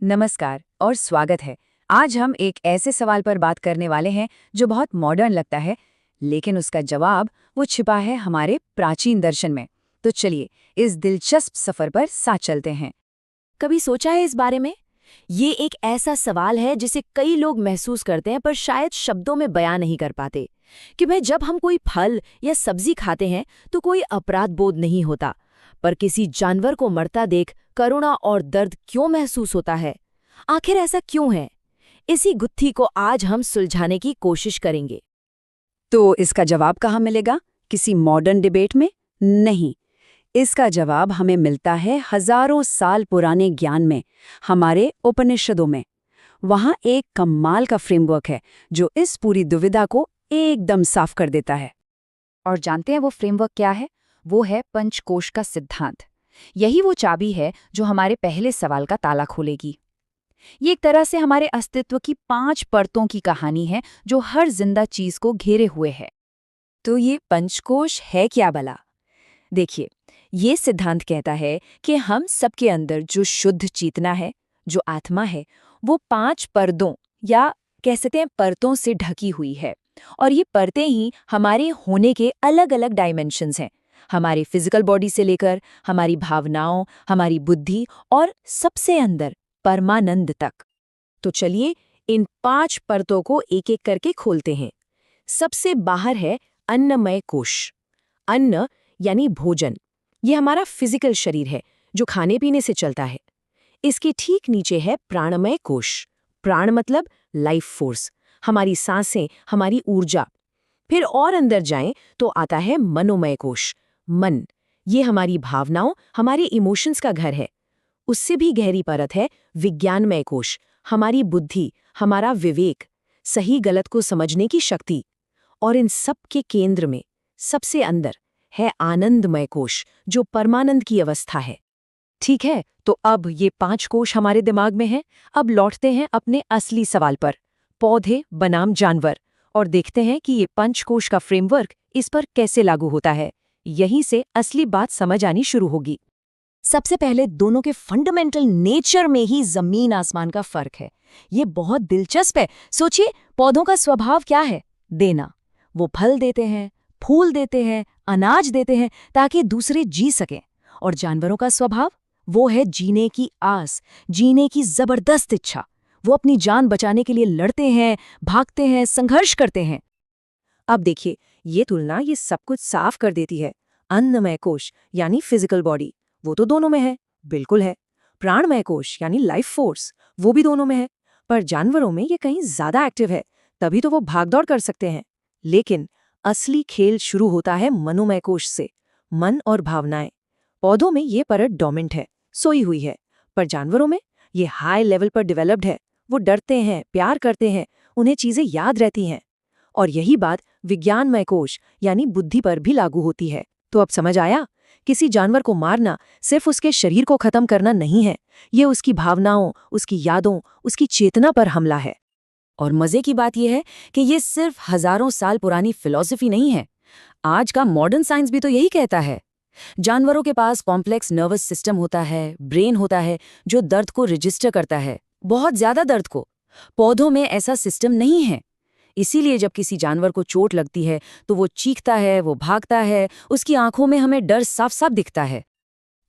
नमस्कार और स्वागत है। आज हम एक ऐसे सवाल पर बात करने वाले हैं जो बहुत मॉडर्न लगता है, लेकिन उसका जवाब वो छिपा है हमारे प्राचीन दर्शन में। तो चलिए इस दिलचस्प सफर पर साथ चलते हैं। कभी सोचा है इस बारे में? ये एक ऐसा सवाल है जिसे कई लोग महसूस करते हैं पर शायद शब्दों में बयां नहीं कर पाते कि भाई जब हम कोई फल या सब्जी खाते हैं तो कोई अपराध बोध नहीं होता, पर किसी जानवर को मरता देख करुणा और दर्द क्यों महसूस होता है? आखिर ऐसा क्यों है? इसी गुत्थी को आज हम सुलझाने की कोशिश करेंगे। तो इसका जवाब कहाँ मिलेगा? किसी मॉडर्न डिबेट में? नहीं। इसका जवाब हमें मिलता है हजारों साल पुराने ज्ञान में, हमारे उपनिषदों में। वहाँ एक कमाल का फ्रेमवर्क है जो इस पूरी दुविधा को एकदम साफ कर देता है। और जानते हैं वो फ्रेमवर्क क्या है? वो है पंचकोश का सिद्धांत। यही वो चाबी है जो हमारे पहले सवाल का ताला खोलेगी। ये एक तरह से हमारे अस्तित्व की 5 परतों की कहानी है जो हर जिंदा चीज को घेरे हुए है। तो ये पंचकोश है क्या भला? देखिए, ये सिद्धांत कहता है कि हम सबके अंदर जो शुद्ध चेतना है, जो आत्मा है, वो 5 पर्दों या कह सकते हैं परतों से ढकी हुई है। और ये परतें ही हमारे होने के अलग अलग डायमेंशंस हैं, हमारी फिजिकल बॉडी से लेकर हमारी भावनाओं, हमारी बुद्धि और सबसे अंदर परमानंद तक। तो चलिए इन 5 परतों को एक एक करके खोलते हैं। सबसे बाहर है अन्नमय कोश। अन्न यानी भोजन, ये हमारा फिजिकल शरीर है जो खाने पीने से चलता है। इसके ठीक नीचे है प्राणमय कोश। प्राण मतलब लाइफ फोर्स, हमारी सांसें, हमारी ऊर्जा। फिर और अंदर जाएं तो आता है मनोमय कोश। मन, ये हमारी भावनाओं, हमारे इमोशंस का घर है। उससे भी गहरी परत है विज्ञानमय कोश, हमारी बुद्धि, हमारा विवेक, सही गलत को समझने की शक्ति। और इन सब के केंद्र में, सबसे अंदर, है आनंदमय कोश जो परमानंद की अवस्था है। ठीक है, तो अब ये 5 कोश हमारे दिमाग में हैं। अब लौटते हैं अपने असली सवाल पर, पौधे बनाम जानवर, और देखते हैं कि ये पंचकोश का फ्रेमवर्क इस पर कैसे लागू होता है। यहीं से असली बात समझ आनी शुरू होगी। सबसे पहले दोनों के फंडामेंटल नेचर में ही जमीन आसमान का फर्क है। ये बहुत दिलचस्प है। सोचिए, पौधों का स्वभाव क्या है? देना। वो फल देते हैं, फूल देते हैं, अनाज देते हैं ताकि दूसरे जी सकें। और जानवरों का स्वभाव? वो है जीने की आस, जीने की जबरदस्त इच्छा। वो अपनी जान बचाने के लिए लड़ते हैं, भागते हैं, संघर्ष करते हैं। अब देखिए, ये तुलना ये सब कुछ साफ कर देती है। अन्नमय कोश यानी फिजिकल बॉडी, वो तो दोनों में है, बिल्कुल है। प्राणमय कोश यानी लाइफ फोर्स, वो भी दोनों में है। पर जानवरों में ये कहीं ज्यादा एक्टिव है, तभी तो वो भागदौड़ कर सकते हैं। लेकिन असली खेल शुरू होता है मनोमय कोश से। मन और भावनाएं। पौधों में ये परत डोमिनेंट है, सोई हुई है। पर जानवरों में ये हाई लेवल पर डेवलप्ड है। वो डरते हैं, प्यार करते हैं, उन्हें चीजें याद रहती हैं। और यही बात विज्ञानमय कोश यानी बुद्धि पर भी लागू होती है। तो अब समझ आया? किसी जानवर को मारना सिर्फ उसके शरीर को खत्म करना नहीं है, ये उसकी भावनाओं, उसकी यादों, उसकी चेतना पर हमला है। और मजे की बात यह है कि ये सिर्फ हजारों साल पुरानी फिलॉसफी नहीं है। आज का मॉडर्न साइंस भी तो यही कहता है। जानवरों के पास कॉम्प्लेक्स नर्वस सिस्टम होता है, ब्रेन होता है जो दर्द को रजिस्टर करता है, बहुत ज्यादा दर्द को। पौधों में ऐसा सिस्टम नहीं है। इसीलिए जब किसी जानवर को चोट लगती है तो वो चीखता है, वो भागता है, उसकी आंखों में हमें डर साफ साफ दिखता है।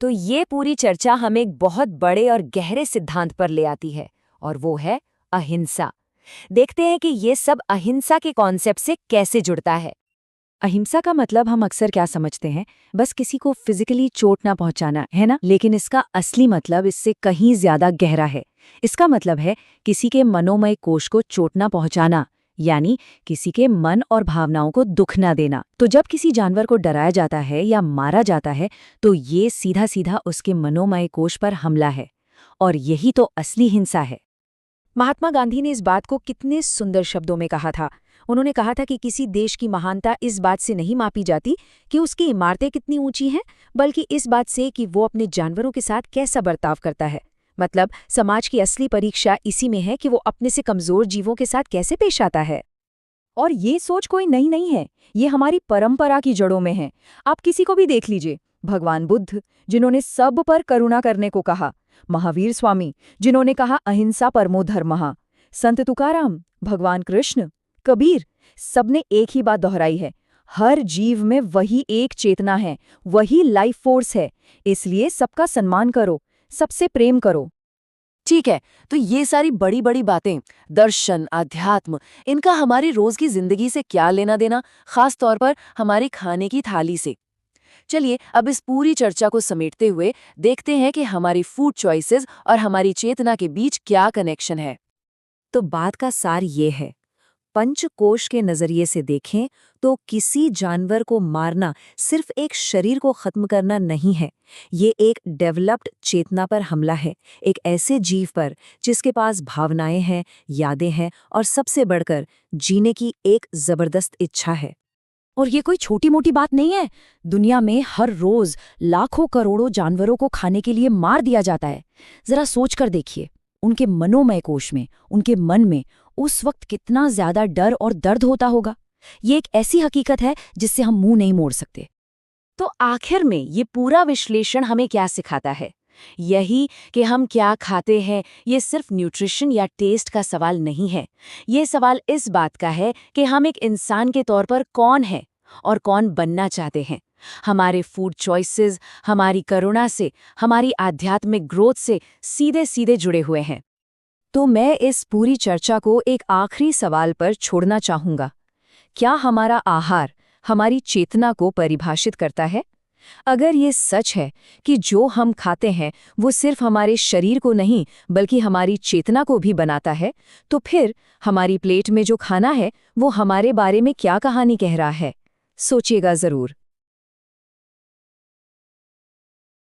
तो ये पूरी चर्चा हमें एक बहुत बड़े और गहरे सिद्धांत पर ले आती है, और वो है अहिंसा। देखते हैं कि ये सब अहिंसा के कॉन्सेप्ट से कैसे जुड़ता है। अहिंसा का मतलब हम अक्सर क्या समझते हैं? बस किसी को फिजिकली चोट ना पहुंचाना, है ना? लेकिन इसका असली मतलब इससे कहीं ज्यादा गहरा है। इसका मतलब है किसी के मनोमय कोश को चोट ना पहुंचाना, यानी किसी के मन और भावनाओं को दुख ना देना। तो जब किसी जानवर को डराया जाता है या मारा जाता है तो ये सीधा सीधा उसके मनोमय कोश पर हमला है। और यही तो असली हिंसा है। महात्मा गांधी ने इस बात को कितने सुंदर शब्दों में कहा था। उन्होंने कहा था कि किसी देश की महानता इस बात से नहीं मापी जाती कि उसकी इमारतें कितनी ऊंची हैं, बल्कि इस बात से कि वो अपने जानवरों के साथ कैसा बर्ताव करता है। मतलब समाज की असली परीक्षा इसी में है कि वो अपने से कमजोर जीवों के साथ कैसे पेश आता है। और ये सोच कोई नई नहीं है, ये हमारी परंपरा की जड़ों में है। आप किसी को भी देख लीजिए, भगवान बुद्ध, जिन्होंने सब पर करुणा करने को कहा, महावीर स्वामी, जिन्होंने कहा अहिंसा परमो धर्मः, संत तुकाराम, भगवान कृष्ण, कबीर, सबने एक ही बात दोहराई है, हर जीव में वही एक चेतना है, वही लाइफ फोर्स है, इसलिए सबका सम्मान करो, सबसे प्रेम करो। ठीक है, तो ये सारी बड़ी बड़ी बातें, दर्शन, अध्यात्म, इनका हमारी रोज की जिंदगी से क्या लेना देना, खास तौर पर हमारी खाने की थाली से। चलिए अब इस पूरी चर्चा को समेटते हुए देखते हैं कि हमारी फूड चॉइसेस और हमारी चेतना के बीच क्या कनेक्शन है। तो बात का सार ये है, पंचकोश के नजरिए से देखें तो किसी जानवर को मारना सिर्फ एक शरीर को खत्म करना नहीं है, ये एक डेवलप्ड चेतना पर हमला है, एक ऐसे जीव पर जिसके पास भावनाएं हैं, यादें हैं और सबसे बढ़कर जीने की एक जबरदस्त इच्छा है। और ये कोई छोटी मोटी बात नहीं है। दुनिया में हर रोज लाखों करोड़ों जानवरों को खाने के लिए मार दिया जाता है। जरा सोच कर देखिए, उनके मनोमय कोश में, उनके मन में उस वक्त कितना ज्यादा डर और दर्द होता होगा। ये एक ऐसी हकीकत है जिससे हम मुंह नहीं मोड़ सकते। तो आखिर में ये पूरा विश्लेषण हमें क्या सिखाता है? यही कि हम क्या खाते हैं ये सिर्फ न्यूट्रिशन या टेस्ट का सवाल नहीं है। ये सवाल इस बात का है कि हम एक इंसान के तौर पर कौन हैं और कौन बनना चाहते हैं। हमारे फूड चॉइसेस हमारी करुणा से, हमारी आध्यात्मिक ग्रोथ से सीधे सीधे जुड़े हुए हैं। तो मैं इस पूरी चर्चा को एक आखिरी सवाल पर छोड़ना चाहूंगा। क्या हमारा आहार हमारी चेतना को परिभाषित करता है? अगर ये सच है कि जो हम खाते हैं वो सिर्फ हमारे शरीर को नहीं बल्कि हमारी चेतना को भी बनाता है, तो फिर हमारी प्लेट में जो खाना है वो हमारे बारे में क्या कहानी कह रहा है? सोचिएगा जरूर।